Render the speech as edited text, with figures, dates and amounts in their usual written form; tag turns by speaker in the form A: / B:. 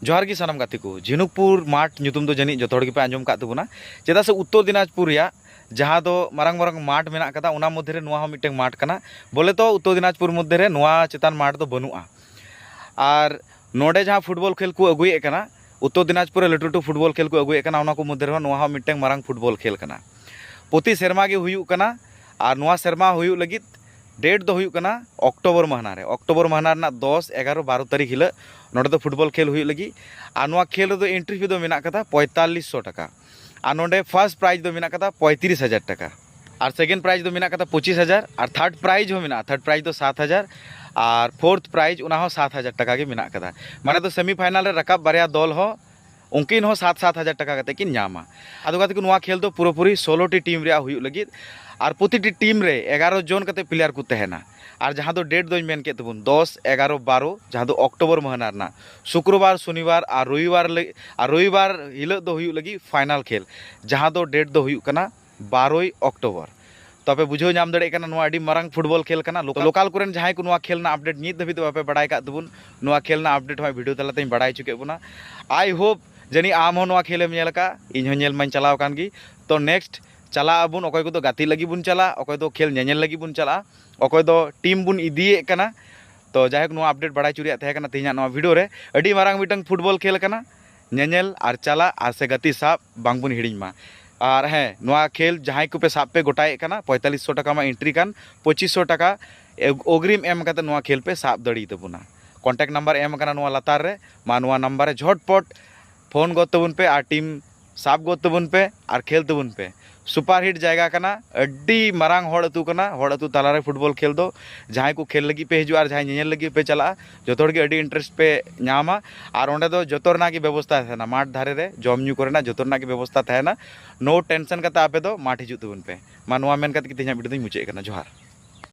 A: जोहार की सानाम गाती को झिनुकपुर माठ ᱧᱩᱛᱩᱢ ᱫᱚ ᱡᱟᱹᱱᱤᱡ ᱡᱚᱛᱚ ᱦᱚᱲ ᱜᱮᱯᱮ ᱟᱸᱡᱚᱢ ᱠᱟᱜ ᱛᱟᱵᱚᱱᱟ ᱪᱮᱫᱟᱜ ᱥᱮ ᱩᱛᱛᱚᱨ ᱫᱤᱱᱟᱡᱽᱯᱩᱨ ᱨᱮᱭᱟᱜ ᱡᱟᱦᱟᱸ ᱫᱚ ᱢᱟᱨᱟᱝ ᱢᱟᱨᱟᱝ ᱢᱟठ ᱢᱮᱱᱟᱜ ᱠᱟᱫᱟ ᱚᱱᱟ ᱢᱚᱫᱽᱫᱷᱮ ᱨᱮ ᱱᱚᱣᱟ ᱦᱚᱸ ᱢᱤᱫᱴᱟᱝ ᱢᱟठ ᱠᱟᱱᱟ ᱵᱚᱞᱮ ᱛᱚ ᱩᱛᱛᱚᱨ ᱫᱤᱱᱟᱡᱽᱯᱩर ᱢᱚᱫᱽᱫᱷᱮ ᱨᱮ ᱱᱚᱣᱟ ᱪᱮᱛᱟᱱ ᱢᱟठ ᱫᱚ ᱵᱟᱹᱱᱩᱜᱼᱟ ᱟᱨ ᱱᱚᱰᱮ ᱡᱟᱦᱟᱸ ᱯᱷᱩᱴᱵᱚᱞ ᱠᱷᱮᱞ ᱠᱚ ᱟᱹᱜᱩᱭᱮᱫ ᱠᱟᱱᱟ ᱩᱛᱛᱚᱨ ᱫᱤᱱᱟᱡᱽᱯᱩर ᱨᱮ ᱞᱟᱹᱴᱩ ᱞᱟᱹᱴᱩ ᱯᱷᱩᱴᱵᱚल ᱠᱷᱮᱞ ᱠᱚ ᱟᱹᱜᱩᱭᱮᱫ ᱠᱟᱱᱟ ᱚᱱᱟ ᱠᱚ ᱢᱚᱫᱽᱫᱷᱮ ᱨᱮ ᱱᱚᱣᱟ ᱦᱚᱸ ᱢᱤᱫᱴᱟᱝ ᱢᱟᱨᱟᱝ ᱯᱷᱩᱴᱵᱚल ᱠᱷᱮᱞ ᱠᱟᱱᱟ ᱯᱨᱚᱛᱤ ᱥᱮᱨᱢᱟ ᱜᱮ ᱦᱩᱭᱩᱜ ᱠᱟᱱᱟ ᱟᱨ ᱱᱚᱣᱟ ᱥᱮᱨᱢᱟ ᱦᱩᱭᱩᱜ ᱞᱟᱹᱜᱤᱫ डेट दो हुई कना अक्टोबर महीना रे अक्टोबर महीना रना 10, 11, 12 तारीख हिल नोडे दो फुटबॉल खेल हुई लगी आ नोआ खेल दो एंट्री फी दो मेना कथा 4500 टका आ नोडे फर्स्ट प्राइज दो मेना कथा 35,000 टका और सेकंड प्राइज दो मेना कथा 25,000 और थर्ड प्राइज हो मेना थर्ड प्राइज दो 7,000 और फोर्थ प्राइज उना हो 7,000 टका के मेना कथा माने तो सेमीफाइनल रे रकाब बारिया दल हो उनकिन हो 7,000 टका कते किन नामा आदो गाते को नोआ खेल दो पूरी 16 टी टीम रे हुई लगी और प्रति टीम रे 11 जन कते प्लेयर को तहना और जहाँ दो डेट दो मेन के तबुन 10, 11, 12 जहाँ दो अक्टोबर महीना रना शुक्रवार शनिवार और रविवार हिल दो हुई लगी फाइनल खेल जहाँ दो डेट दो हुई कना 12 अक्टोबर तबे बुझो नाम दड़े कना नोआ अडी मारंग फुटबॉल खेल कना लोकल कोरेन जहाँ को नोआ खेल ना अपडेट नित धबी बापे बड़ाई का तबुन नोआ खेल ना अपडेट हमारे वीडियो तलाते बड़ाई चुके बुना आई होप जनी आम हो नोआ खेल में का इन हो नेल मां चलाव कान गी तो नेक्स्ट चला अबुन अकोय को गाती लगी बुन चला अकोय दो खेल नेल लगी बुन चला अकोय दो टीम बुन इदिए कना तो जायक नो अपडेट बड़ा चुरिया थे कना तेना नो वीडियो रे अडी मारंग मिटंग फुटबॉल खेल कना नेल और चला और से गति साब बांग बुन हिडिंग मा और हें नोआ खेल जहां को पे साब पे गोटाए कना 4500 टका मा एंट्री कान 2500 टका अग्रिम एम कते नोआ खेल पे साब दड़ी तबुना कॉन्टैक्ट नंबर एम कना नोआ लतार रे मा नोआ नंबर रे झटपट फोन गो तबुन पे और टीम साब गो तबुन पे और खेल तबुन पे सुपर हिट जायगा कना अड्डी मारांग होड़ अतु कना होड़ अतु तालारे फुटबॉल खेल दो जहां को खेल लगी पे हिजु और जहां नेल लगी पे चला जोतोड़ के अड्डी इंटरेस्ट पे नामा और ओंडे दो जोतोरना की व्यवस्था है माठ धारे रे जम न्यू करना जोतोरना की व्यवस्था है नो टेंशन कता आपे दो माठ हिजु तबुन पे मा नोआ मेन कते कि तेना वीडियो मुचे कना जोहार।